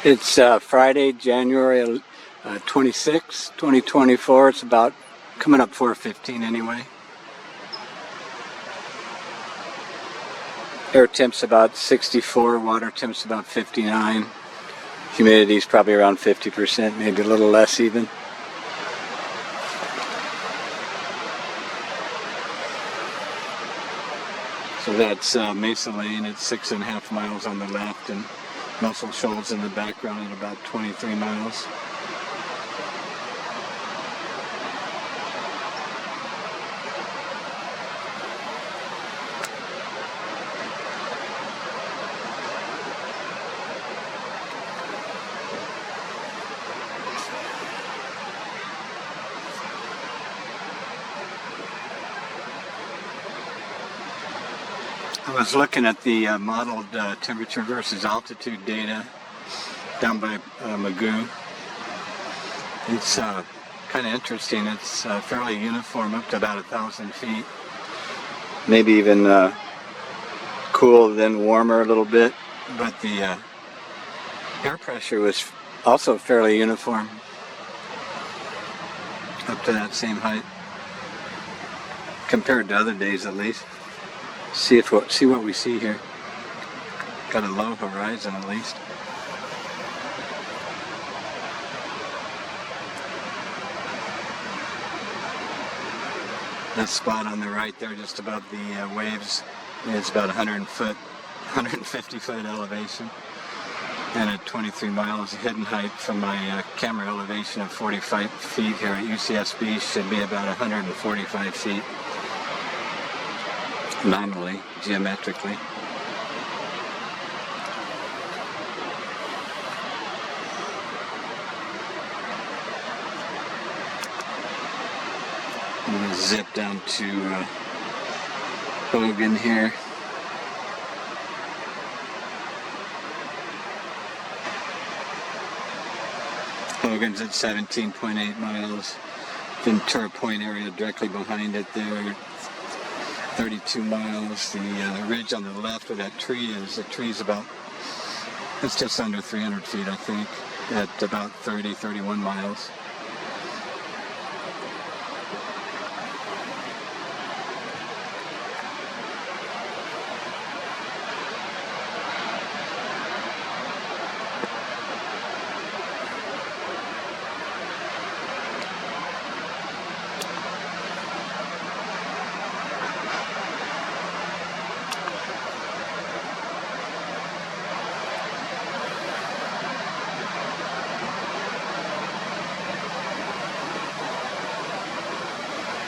It's Friday, January 26, 2024. It's about coming up 4:15 anyway. Air temp's about 64, water temp's about 59. Humidity's probably around 50%, maybe a little less even. So that's Mesa Lane. It's 6.5 miles on the left, and Muscle Shoals in the background at about 23 miles. I was looking at the modeled temperature versus altitude data down by Mugu. It's kind of interesting. It's fairly uniform up to about 1,000 feet. Maybe even cool, then warmer a little bit. But the air pressure was also fairly uniform up to that same height, compared to other days at least. See what we see here. Got a low horizon at least. That spot on the right there, just above the waves, it's about 150 foot elevation, and at 23 miles hidden height from my camera elevation of 45 feet here at UCSB should be about 145 feet. Nominally, geometrically. I'm going to zip down to Hogan here. Hogan's at 17.8 miles. Ventura Point area directly behind it there. 32 miles. The ridge on the left where that tree is, the tree's about, it's just under 300 feet I think, at about 31 miles.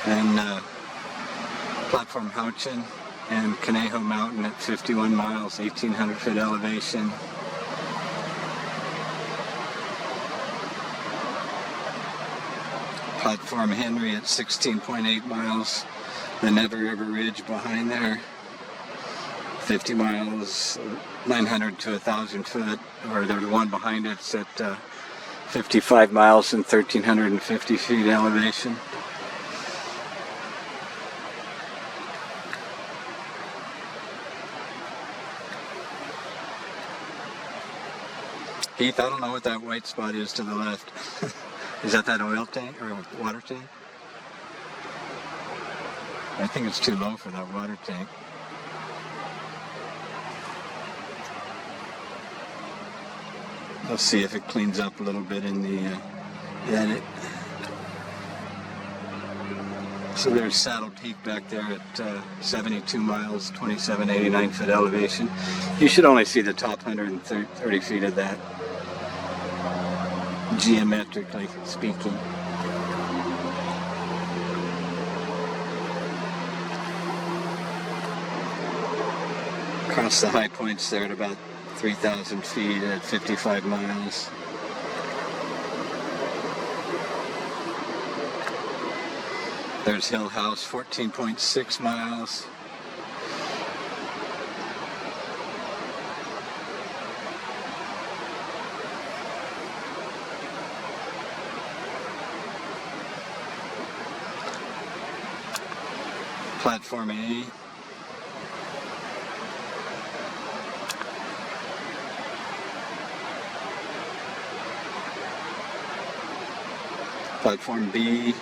And Platform Houchin and Conejo Mountain at 51 miles, 1,800 foot elevation. Platform Henry at 16.8 miles. The Never River Ridge behind there, 50 miles, 900 to 1,000 foot, or the one behind it's at 55 miles and 1,350 feet elevation. Keith, I don't know what that white spot is to the left. Is that oil tank or water tank? I think it's too low for that water tank. Let's see if it cleans up a little bit in the edit. So there's Saddle Peak back there at 72 miles, 2789 foot elevation. You should only see the top 130 feet of that, geometrically speaking. Across the high points there at about 3,000 feet at 55 miles. There's Hill House, 14.6 miles. Platform A. Platform B.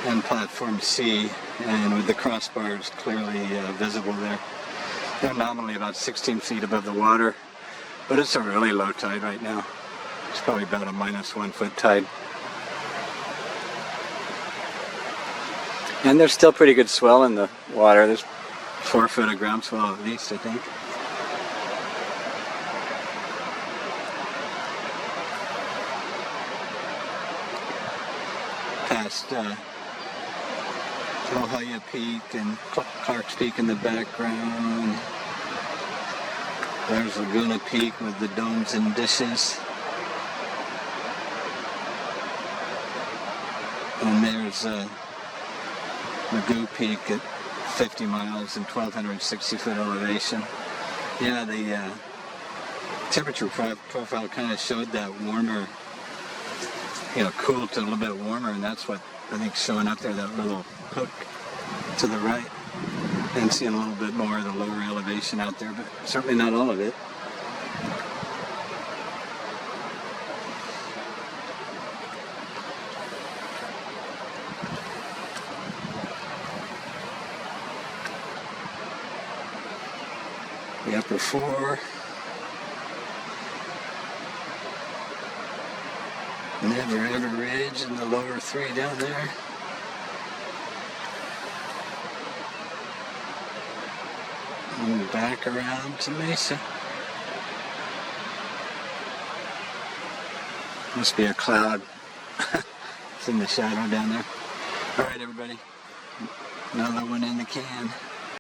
And platform C, and with the crossbars clearly visible there. They're nominally about 16 feet above the water, but it's a really low tide right now. It's probably about a -1 foot tide. And there's still pretty good swell in the water. There's 4 foot of ground swell at least, I think. Past La Jolla Peak and Clark's Peak in the background. There's Laguna Peak with the domes and dishes. And there's Magoo Peak at 50 miles and 1,260 foot elevation. Yeah, the temperature profile kind of showed that warmer, cool to a little bit warmer, and that's what I think showing up there, that little hook to the right. And seeing a little bit more of the lower elevation out there, but certainly not all of it. The upper 4. Never Ever Ridge and the lower 3 down there. And back around to Mesa. Must be a cloud. It's in the shadow down there. Alright everybody, another one in the can.